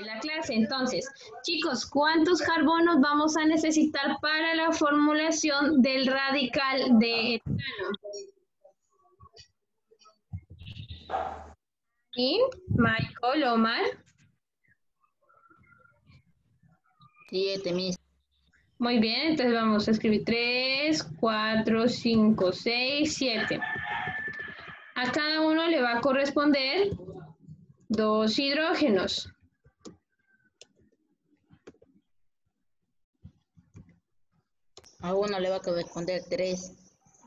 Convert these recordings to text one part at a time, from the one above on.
la clase. Entonces, chicos, ¿cuántos carbonos vamos a necesitar para la formulación del radical de etano? ¿Y Michael, Omar? 7, mis. Muy bien, entonces vamos a escribir 3, 4, 5, 6, 7. A cada uno le va a corresponder 2 hidrógenos. A uno le va a corresponder 3.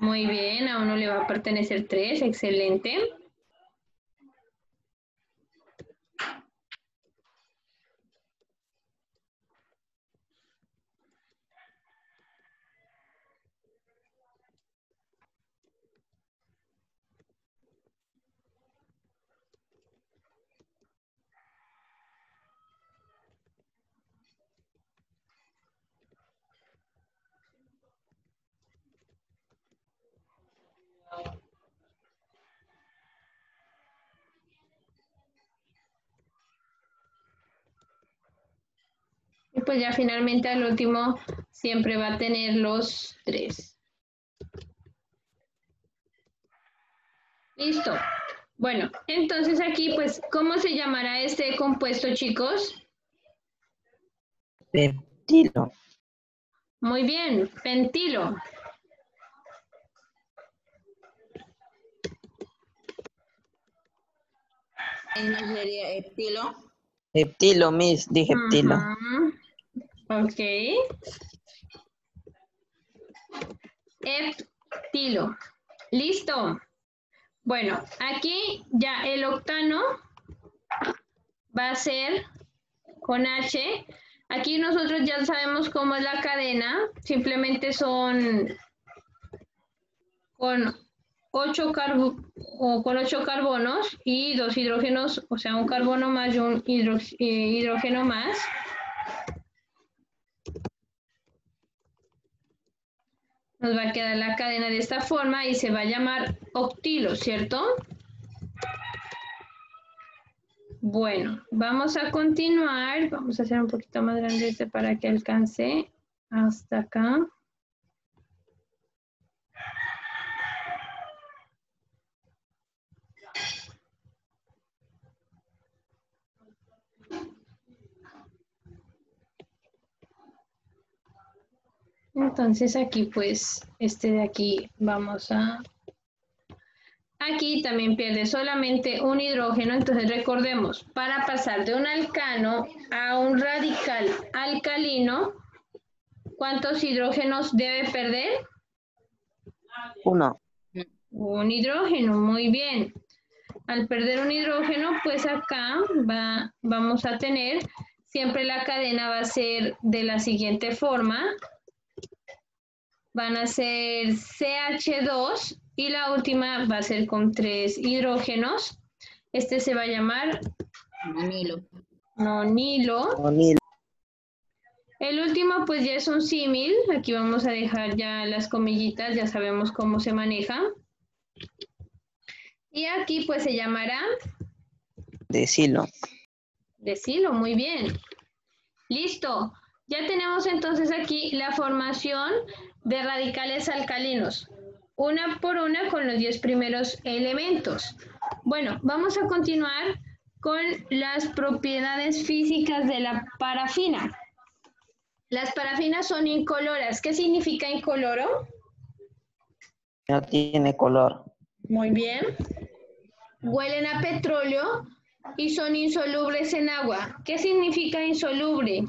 Muy bien, a uno le va a pertenecer 3, excelente. Y pues ya finalmente al último siempre va a tener los 3. Listo. Bueno, entonces aquí pues, ¿cómo se llamará este compuesto, chicos? Pentilo. Muy bien, pentilo. ¿No sería heptilo? Heptilo, Miss, dije heptilo. Ok. Heptilo. Listo. Bueno, aquí ya el octano va a ser con H. Aquí nosotros ya sabemos cómo es la cadena. Simplemente son con 8 carbonos y 2 hidrógenos, o sea, un carbono más y un hidrógeno más. Nos va a quedar la cadena de esta forma y se va a llamar octilo, ¿cierto? Bueno, vamos a continuar. Vamos a hacer un poquito más grande este para que alcance hasta acá. Entonces aquí pues, este de aquí vamos a... Aquí también pierde solamente un hidrógeno, entonces recordemos, para pasar de un alcano a un radical alcalino, ¿cuántos hidrógenos debe perder? 1. Un hidrógeno, muy bien. Al perder un hidrógeno, pues acá vamos a tener, siempre la cadena va a ser de la siguiente forma. Van a ser CH2 y la última va a ser con 3 hidrógenos. Este se va a llamar Nonilo. nonilo. Nonilo. El último pues ya es un símil. Aquí vamos a dejar ya las comillitas, ya sabemos cómo se maneja. Y aquí pues se llamará Decilo. decilo, muy bien. Listo. Ya tenemos entonces aquí la formación de radicales alcalinos. Una por una con los 10 primeros elementos. Bueno, vamos a continuar con las propiedades físicas de la parafina. Las parafinas son incoloras. ¿Qué significa incoloro? No tiene color. Muy bien. Huelen a petróleo y son insolubles en agua. ¿Qué significa insoluble?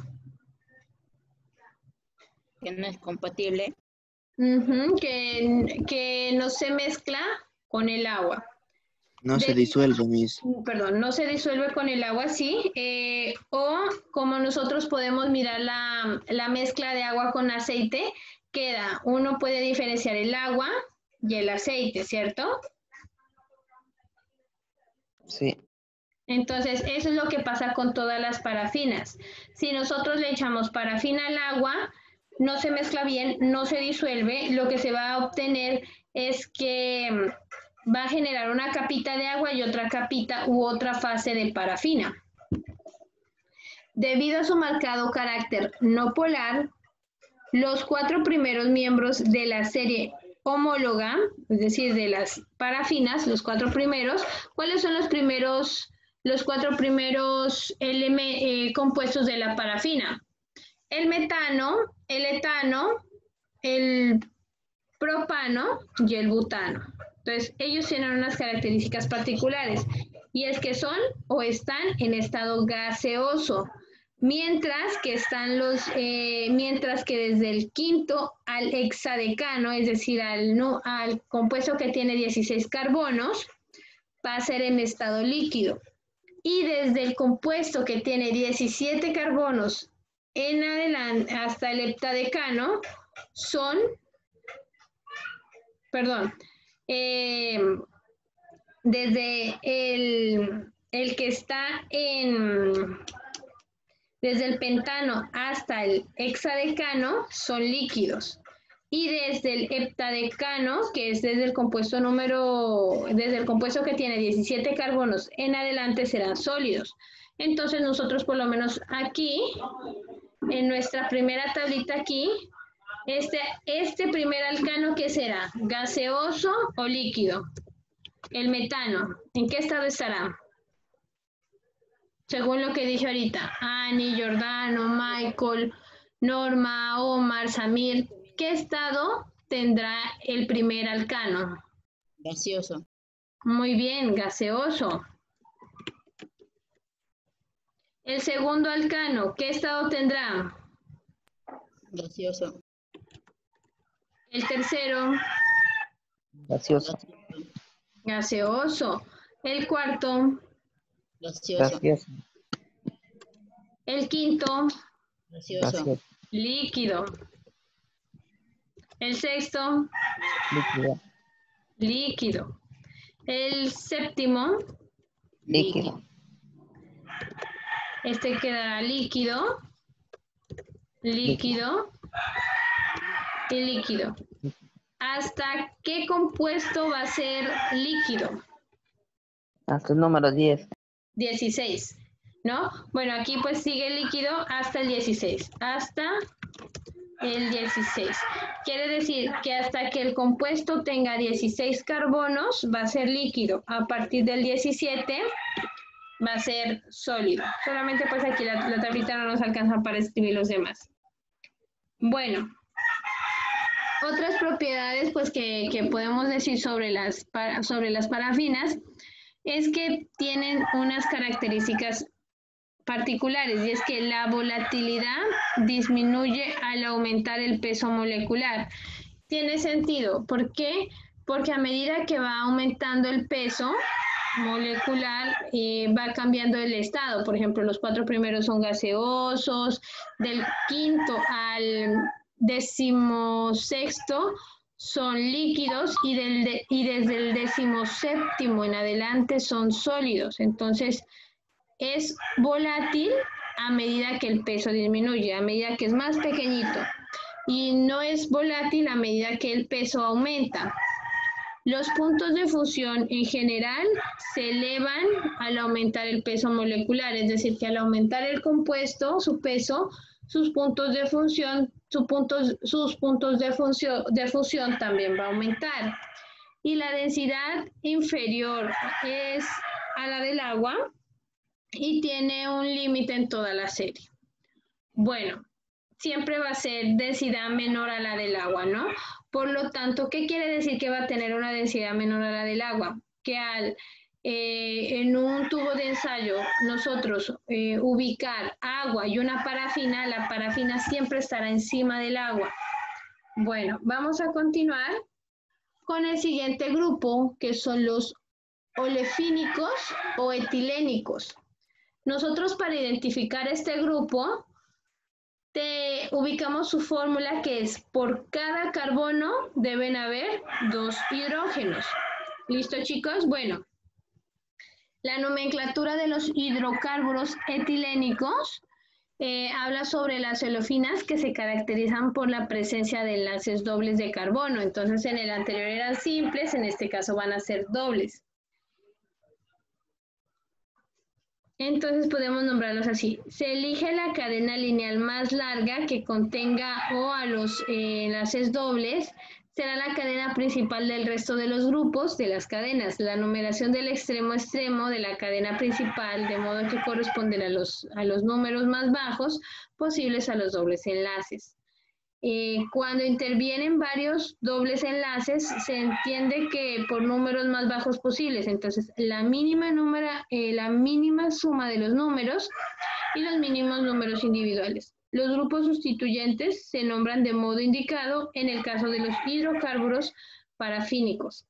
Que no es compatible. Que no se mezcla con el agua. No se disuelve, Miss. Perdón, no se disuelve con el agua, sí. O como nosotros podemos mirar la mezcla de agua con aceite, queda, uno puede diferenciar el agua y el aceite, ¿cierto? Sí. Entonces, eso es lo que pasa con todas las parafinas. Si nosotros le echamos parafina al agua, no se mezcla bien, no se disuelve, lo que se va a obtener es que va a generar una capita de agua y otra capita u otra fase de parafina. Debido a su marcado carácter no polar, los 4 primeros miembros de la serie homóloga, es decir, de las parafinas, los 4 primeros, ¿cuáles son los 4 primeros compuestos de la parafina? El metano, el etano, el propano y el butano. Entonces, ellos tienen unas características particulares, y es que son o están en estado gaseoso, mientras que desde el quinto al hexadecano, es decir, al compuesto que tiene 16 carbonos, va a ser en estado líquido. Y desde el compuesto que tiene 17 carbonos en adelante hasta el heptadecano son, desde el que está desde el pentano hasta el hexadecano son líquidos. Y desde el heptadecano, que es desde el compuesto que tiene 17 carbonos en adelante, serán sólidos. Entonces nosotros por lo menos aquí, en nuestra primera tablita aquí, este primer alcano, ¿qué será? ¿Gaseoso o líquido? El metano, ¿en qué estado estará? Según lo que dije ahorita, Ani, Jordano, Michael, Norma, Omar, Samir, ¿qué estado tendrá el primer alcano? Gaseoso. Muy bien, gaseoso. El segundo alcano, ¿qué estado tendrá? Gaseoso. El tercero, Gaseoso. gaseoso. El cuarto, Gaseoso. Gaseoso. el quinto, Gaseoso. Gaseoso. líquido. El sexto, Líquido. líquido. El séptimo, Líquido. este quedará líquido, líquido y líquido. ¿Hasta qué compuesto va a ser líquido? Hasta el número 10. 16, ¿no? Bueno, aquí pues sigue líquido hasta el 16, hasta el 16. Quiere decir que hasta que el compuesto tenga 16 carbonos va a ser líquido. A partir del 17 va a ser sólido. Solamente pues aquí la tablita no nos alcanza para escribir los demás. Bueno, otras propiedades pues que podemos decir sobre las parafinas es que tienen unas características particulares, y es que la volatilidad disminuye al aumentar el peso molecular. Tiene sentido. ¿Por qué? Porque a medida que va aumentando el peso molecular, va cambiando el estado. Por ejemplo, los 4 primeros son gaseosos, del quinto al 16º son líquidos y desde el 17º en adelante son sólidos. Entonces, es volátil a medida que el peso disminuye, a medida que es más pequeñito. Y no es volátil a medida que el peso aumenta. Los puntos de fusión en general se elevan al aumentar el peso molecular, es decir, que al aumentar el compuesto, su peso, sus puntos de fusión también va a aumentar. Y la densidad inferior es a la del agua y tiene un límite en toda la serie. Bueno, siempre va a ser densidad menor a la del agua, ¿no? Por lo tanto, ¿qué quiere decir que va a tener una densidad menor a la del agua? Que en un tubo de ensayo nosotros ubicar agua y una parafina, la parafina siempre estará encima del agua. Bueno, vamos a continuar con el siguiente grupo, que son los olefínicos o etilénicos. Nosotros, para identificar este grupo, ubicamos su fórmula, que es: por cada carbono deben haber 2 hidrógenos. ¿Listo, chicos? Bueno, la nomenclatura de los hidrocarburos etilénicos habla sobre las olefinas que se caracterizan por la presencia de enlaces dobles de carbono. Entonces, en el anterior eran simples, en este caso van a ser dobles. Entonces podemos nombrarlos así. Se elige la cadena lineal más larga que contenga o a los enlaces dobles. Será la cadena principal del resto de los grupos de las cadenas. La numeración del extremo a extremo de la cadena principal, de modo que corresponden a los números más bajos posibles a los dobles enlaces. Cuando intervienen varios dobles enlaces, se entiende que por números más bajos posibles. Entonces, la mínima suma de los números y los mínimos números individuales. Los grupos sustituyentes se nombran de modo indicado en el caso de los hidrocarburos parafínicos.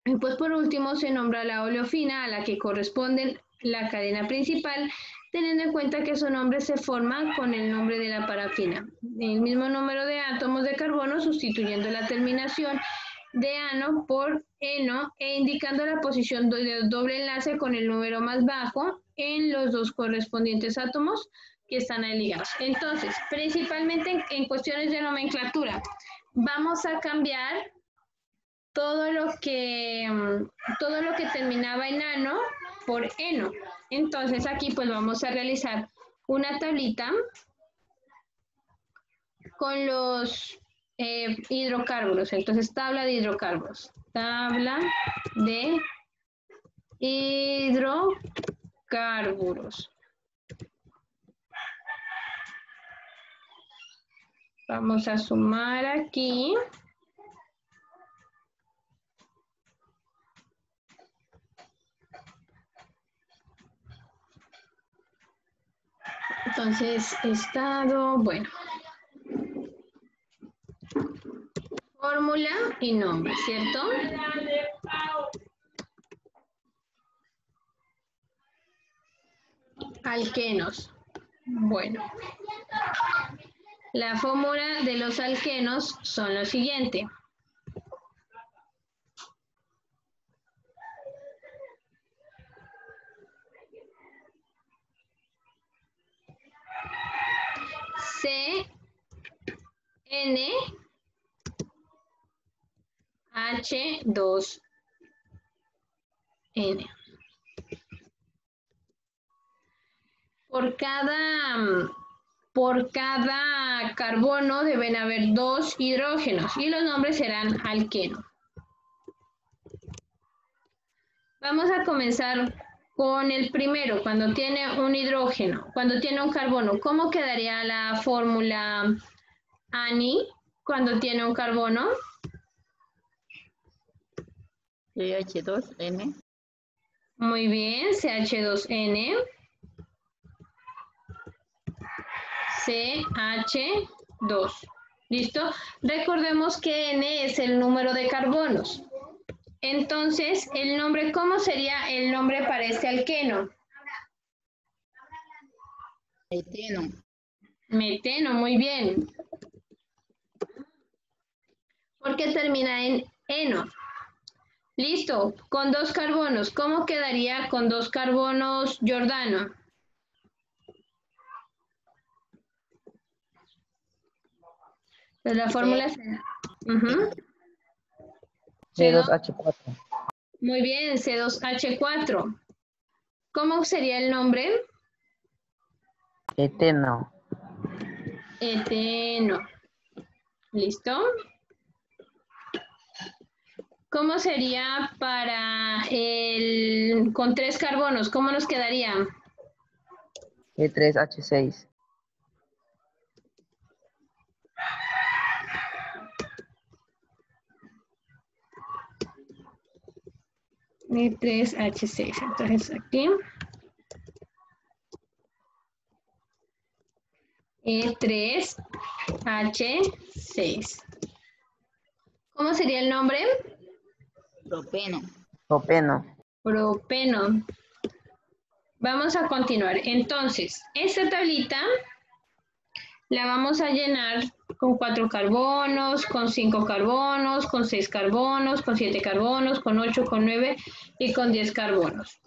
Y pues por último se nombra la oleofina a la que corresponde la cadena principal, teniendo en cuenta que su nombre se forma con el nombre de la parafina. El mismo número de átomos de carbono sustituyendo la terminación de ano por eno e indicando la posición del doble enlace con el número más bajo en los dos correspondientes átomos que están ahí ligados. Entonces, principalmente en cuestiones de nomenclatura, vamos a cambiar todo lo que terminaba en ano por eno. Entonces aquí pues vamos a realizar una tablita con los hidrocarburos. Entonces tabla de hidrocarburos. Tabla de hidrocarburos. Vamos a sumar aquí. Entonces, estado, bueno. Fórmula y nombre, ¿cierto? Alquenos. Bueno. La fórmula de los alquenos son lo siguiente. CNH2N. Por cada carbono deben haber 2 hidrógenos y los nombres serán alqueno. Vamos a comenzar con el primero, cuando tiene un hidrógeno, cuando tiene un carbono. ¿Cómo quedaría la fórmula ANI cuando tiene un carbono? CH2N. Muy bien, CH2N. CH2. ¿Listo? Recordemos que N es el número de carbonos. Entonces, el nombre, ¿cómo sería el nombre para este alqueno? Meteno. Meteno, muy bien. Porque termina en eno. Listo, con 2 carbonos. ¿Cómo quedaría con 2 carbonos, Giordano? Pues la fórmula será. C2H4. Muy bien, C2H4. ¿Cómo sería el nombre? Eteno. Eteno. ¿Listo? ¿Cómo sería para el con 3 carbonos? ¿Cómo nos quedaría? E3H6. E3H6. Entonces aquí. E3H6. ¿Cómo sería el nombre? Propeno. Propeno. Propeno. Vamos a continuar. Entonces, esta tablita la vamos a llenar con 4 carbonos, con 5 carbonos, con 6 carbonos, con 7 carbonos, con 8, con 9 y con 10 carbonos.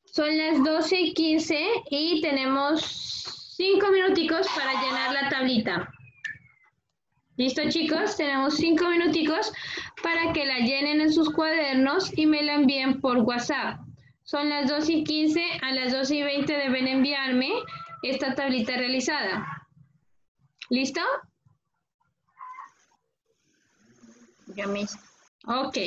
Son las 12:15 y tenemos 5 minuticos para llenar la tablita. ¿Listo, chicos? Tenemos 5 minuticos para que la llenen en sus cuadernos y me la envíen por WhatsApp. Son las 2:15, a las 2:20 deben enviarme esta tablita realizada. ¿Listo? Ya, Miss. Ok.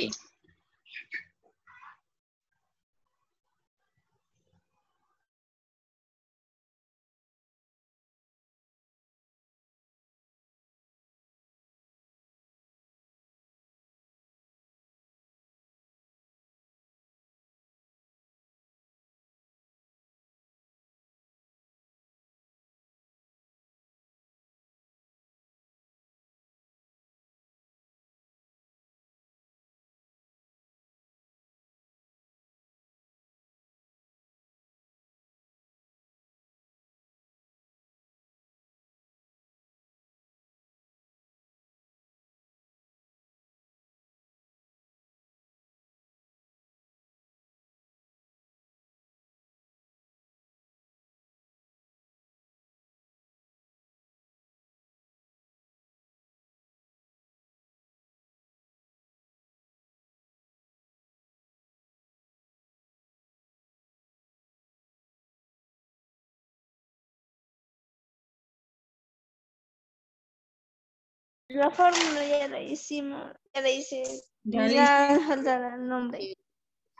La fórmula ya la hicimos, ya la hice. Ya le Ya falta el nombre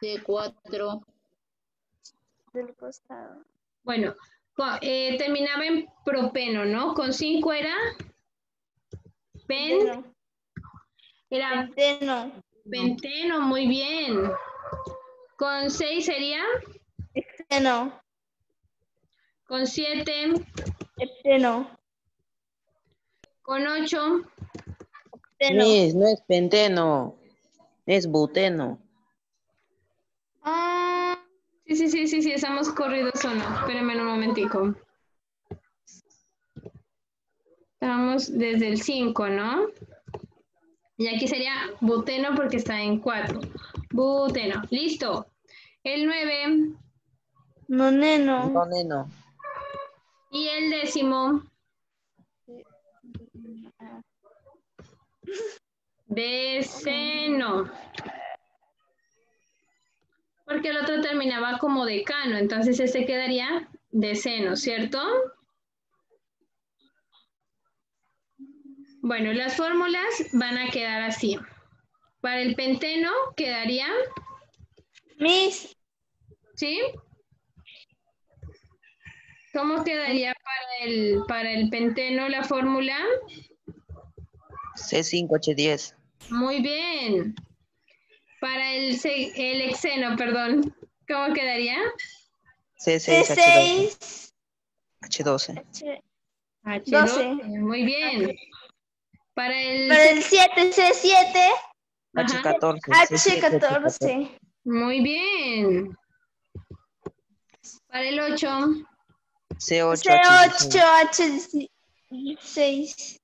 C4. del costado. Bueno, terminaba en propeno, ¿no? Con 5 era Penteno. era Penteno. penteno, muy bien. Con 6 sería, Hepteno. con 7, Hepteno. con 8, Hepteno. Miss, no es penteno, es buteno. ah, sí, estamos corridos o no. Espérenme un momentico. Estamos desde el 5, ¿no? Y aquí sería buteno porque está en 4. Buteno, listo. El 9 Noneno. No, neno. y el 10º, deceno. Porque el otro terminaba como decano, entonces este quedaría deceno, ¿cierto? Bueno, las fórmulas van a quedar así. Para el penteno quedaría, Miss. ¿sí? ¿Cómo quedaría para el penteno la fórmula? C5H10. Muy bien. Para el hexeno, perdón, ¿cómo quedaría? C6H12. C6. H12. H12, muy bien. Para el Para el 7, C7. ajá, H14. H14. muy bien. Para el 8, C8H16. C8, H6.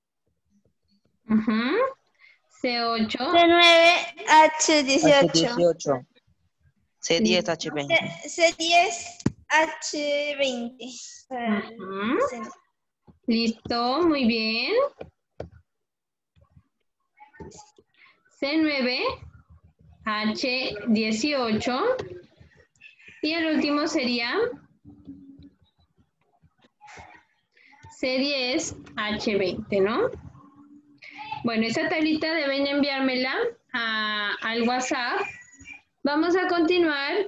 C8, C9, H18. H18. C10H20. C10, H20. listo, muy bien. C9, H18 y el último sería C10, H20, ¿no? Bueno, esta tablita deben enviármela al WhatsApp. Vamos a continuar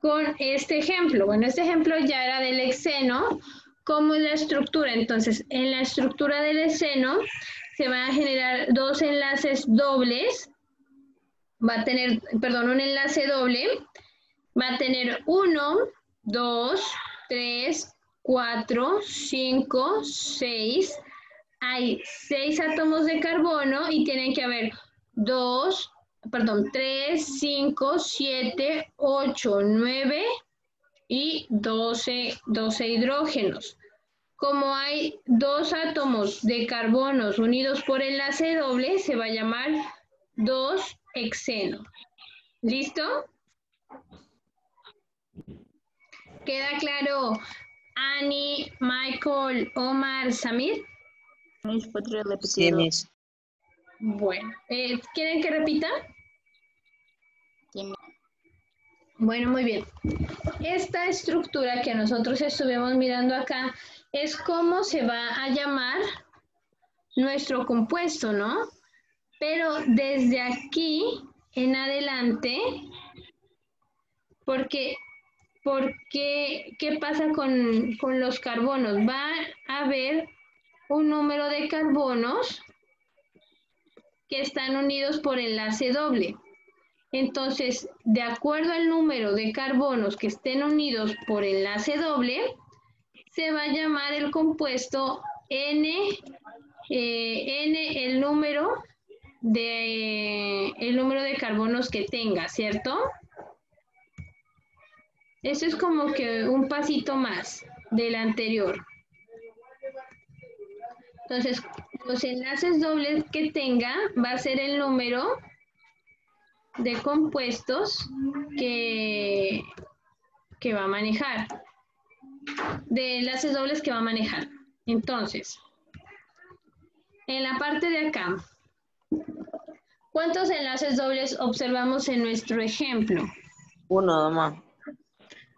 con este ejemplo. Bueno, este ejemplo ya era del hexeno. ¿Cómo es la estructura? Entonces, en la estructura del hexeno se van a generar dos enlaces dobles. Va a tener, perdón, un enlace doble. Va a tener 1, 2, 3, 4, 5, 6. Hay 6 átomos de carbono y tienen que haber 3, 5, 7, 8, 9 y 12 hidrógenos. Como hay 2 átomos de carbonos unidos por enlace doble, se va a llamar 2 hexeno. ¿Listo? ¿Queda claro, Ani, Michael, Omar, Samir? Miss, ¿podría Sí, repetirlo? Miss. Bueno, ¿quieren que repita? Sí, Miss. Bueno, muy bien. Esta estructura que nosotros estuvimos mirando acá es cómo se va a llamar nuestro compuesto, ¿no? Pero desde aquí en adelante, porque ¿qué pasa con los carbonos? Va a haber un número de carbonos que están unidos por enlace doble. Entonces, de acuerdo al número de carbonos que estén unidos por enlace doble, se va a llamar el compuesto N, el número de carbonos que tenga, ¿cierto? Esto es como que un pasito más del anterior. Entonces, los enlaces dobles que tenga va a ser el número de compuestos que va a manejar, de enlaces dobles que va a manejar. Entonces, en la parte de acá, ¿cuántos enlaces dobles observamos en nuestro ejemplo? Uno nomás.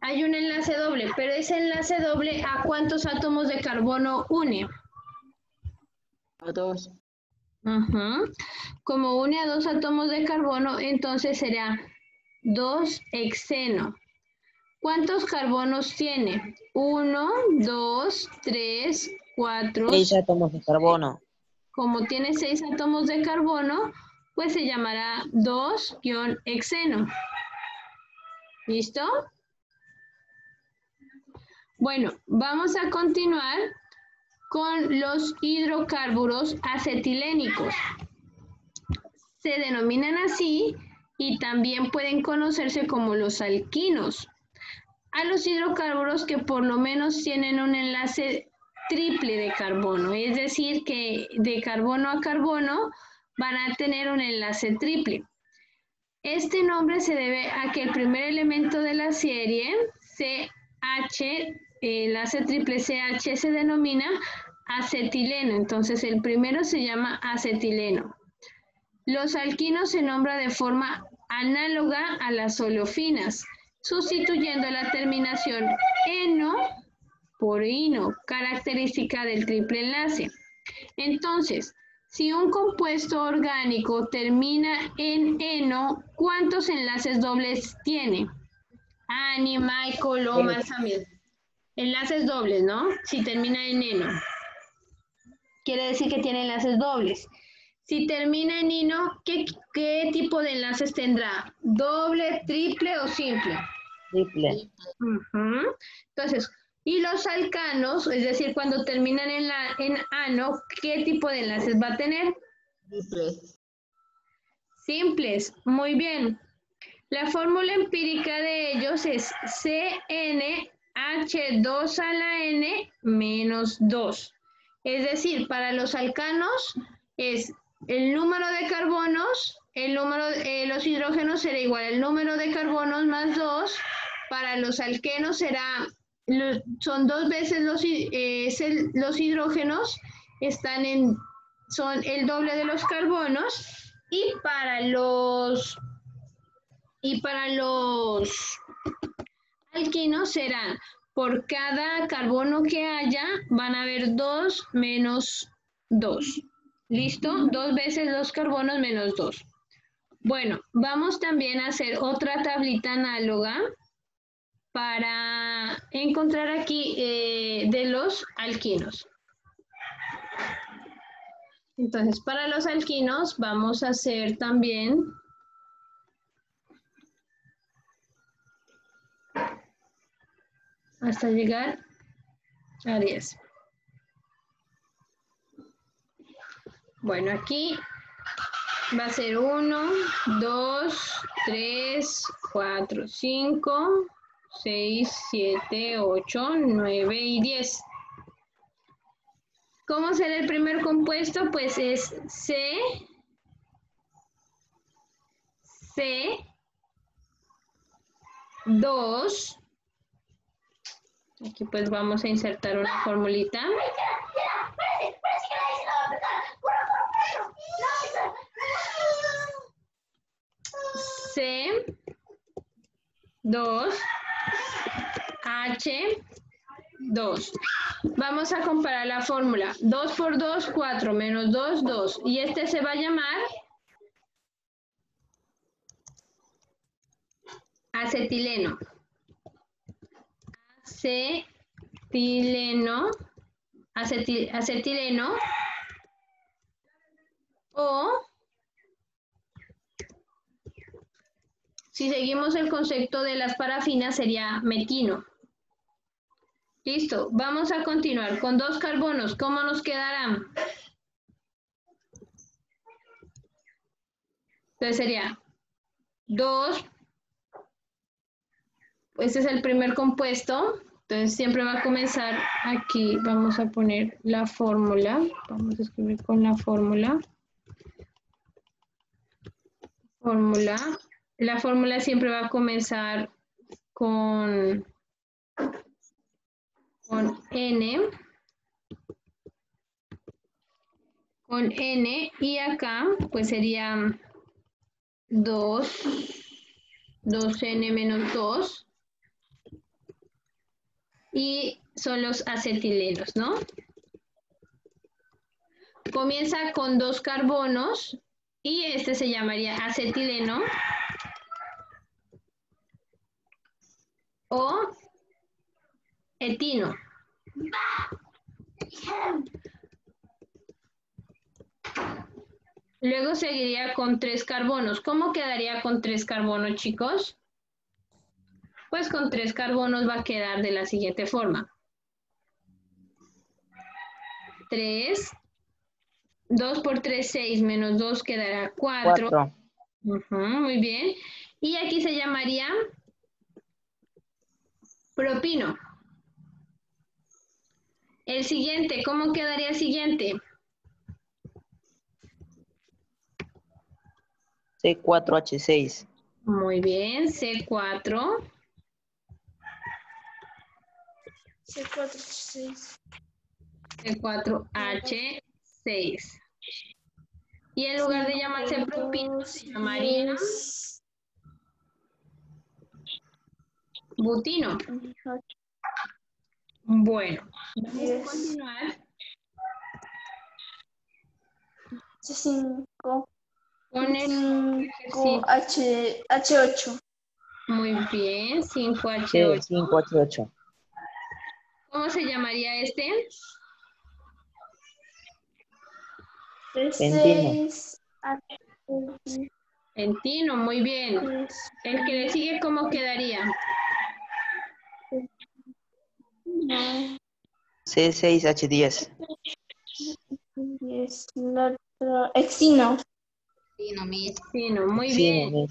Hay un enlace doble, pero ese enlace doble, ¿a cuántos átomos de carbono une? A 2. Como une a 2 átomos de carbono, entonces será 2-hexeno. ¿Cuántos carbonos tiene? 1, 2, 3, 4. 6 átomos de carbono. Como tiene 6 átomos de carbono, pues se llamará 2-hexeno. ¿Listo? Bueno, vamos a continuar con los hidrocarburos acetilénicos. Se denominan así y también pueden conocerse como los alquinos. A los hidrocarburos que por lo menos tienen un enlace triple de carbono, es decir, que de carbono a carbono van a tener un enlace triple. Este nombre se debe a que el primer elemento de la serie, CH, enlace triple CH, se denomina acetileno. Entonces, el primero se llama acetileno. Los alquinos se nombran de forma análoga a las oleofinas, sustituyendo la terminación eno por ino, característica del triple enlace. Entonces, si un compuesto orgánico termina en eno, ¿cuántos enlaces dobles tiene? Ani, Michael, Omar, Samir. Enlaces dobles, ¿no? Si termina en eno. Quiere decir que tiene enlaces dobles. Si termina en ino, ¿qué tipo de enlaces tendrá? ¿Doble, triple o simple? Triple. Entonces, y los alcanos, es decir, cuando terminan en ano, ¿qué tipo de enlaces va a tener? Triples. Simples, muy bien. La fórmula empírica de ellos es CnH2 a la n menos 2. Es decir, para los alcanos es el número de carbonos, los hidrógenos será igual al número de carbonos más 2. Para los alquenos son 2 veces los hidrógenos, son el doble de los carbonos, y para los alquinos serán, por cada carbono que haya, van a haber 2 menos 2. ¿Listo? 2 veces los carbonos menos 2. Bueno, vamos también a hacer otra tablita análoga para encontrar aquí de los alquinos. Entonces, para los alquinos vamos a hacer también hasta llegar a 10. Bueno, aquí va a ser 1, 2, 3, 4, 5, 6, 7, 8, 9 y 10. ¿Cómo será el primer compuesto? Pues es C2. Aquí pues vamos a insertar una formulita. 2, H, 2. Vamos a comparar la fórmula. 2 por 2, 4, menos 2, 2. Y este se va a llamar acetileno. Acetileno. O, si seguimos el concepto de las parafinas, sería metino. Listo, vamos a continuar con 2 carbonos. ¿Cómo nos quedarán? Entonces sería 2, este es el primer compuesto, entonces siempre va a comenzar aquí, vamos a poner la fórmula, vamos a escribir con la fórmula. La fórmula siempre va a comenzar con N, y acá pues sería 2N menos 2, y son los acetilenos, ¿no? Comienza con 2 carbonos, y este se llamaría acetileno, o etino. Luego seguiría con 3 carbonos. ¿Cómo quedaría con 3 carbonos, chicos? Pues con 3 carbonos va a quedar de la siguiente forma. 3, 2 por 3, 6, menos 2 quedará 4. 4. Muy bien. Y aquí se llamaría propino. El siguiente, ¿cómo quedaría el siguiente? C4H6. Muy bien, C4. C4H6. C4H6. Y en lugar de llamarse propino, se llamaría butino. Bueno, vamos a continuar 5. con el ejercicio. H8. Muy bien, 5H8. C5H8. ¿Cómo se llamaría este? Pentino. Pentino, muy bien. El que le sigue, ¿cómo quedaría? C6H10. Hexino. Exino, muy Sí, bien. no,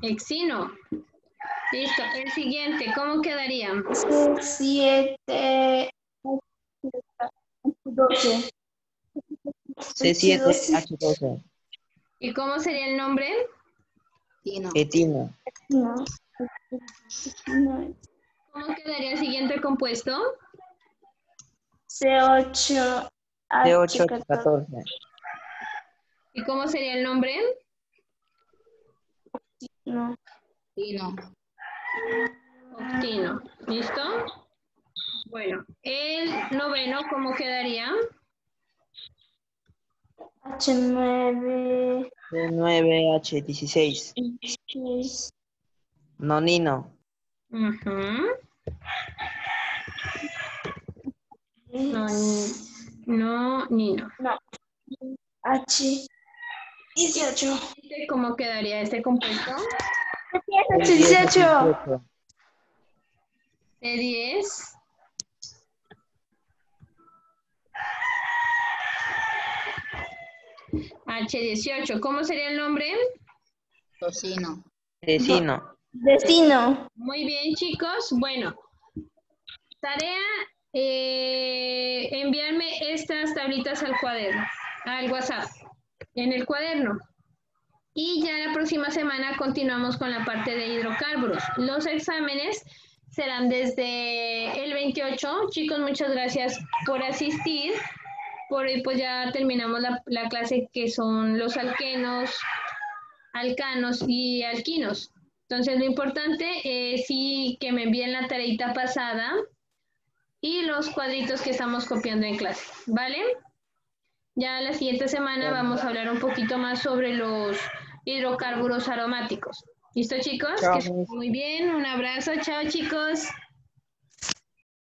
Exino. Listo. El siguiente, ¿cómo quedaría? C7H12. C7H12. ¿Y cómo sería el nombre? Etino. No. ¿Cómo quedaría el siguiente compuesto? C8H14. C8H14. ¿Y cómo sería el nombre? No. Octino. ¿Listo? Bueno, el noveno, ¿cómo quedaría? H9. C9H16. Nonino. Ujú. No, Nino. No. H18. ¿Cómo quedaría este compuesto? H18. C10. H18. ¿Cómo sería el nombre? Tecino. Vecino. Muy bien, chicos. Bueno, tarea, enviarme estas tablitas al cuaderno, al WhatsApp, en el cuaderno. Y ya la próxima semana continuamos con la parte de hidrocarburos. Los exámenes serán desde el 28. Chicos, muchas gracias por asistir. Por hoy pues ya terminamos la clase que son los alquenos, alcanos y alquinos. Entonces, lo importante es sí que me envíen la tareita pasada y los cuadritos que estamos copiando en clase, ¿vale? Ya la siguiente semana vamos a hablar un poquito más sobre los hidrocarburos aromáticos. ¿Listo, chicos? Chao, Que estén muy bien. Un abrazo. Chao, chicos.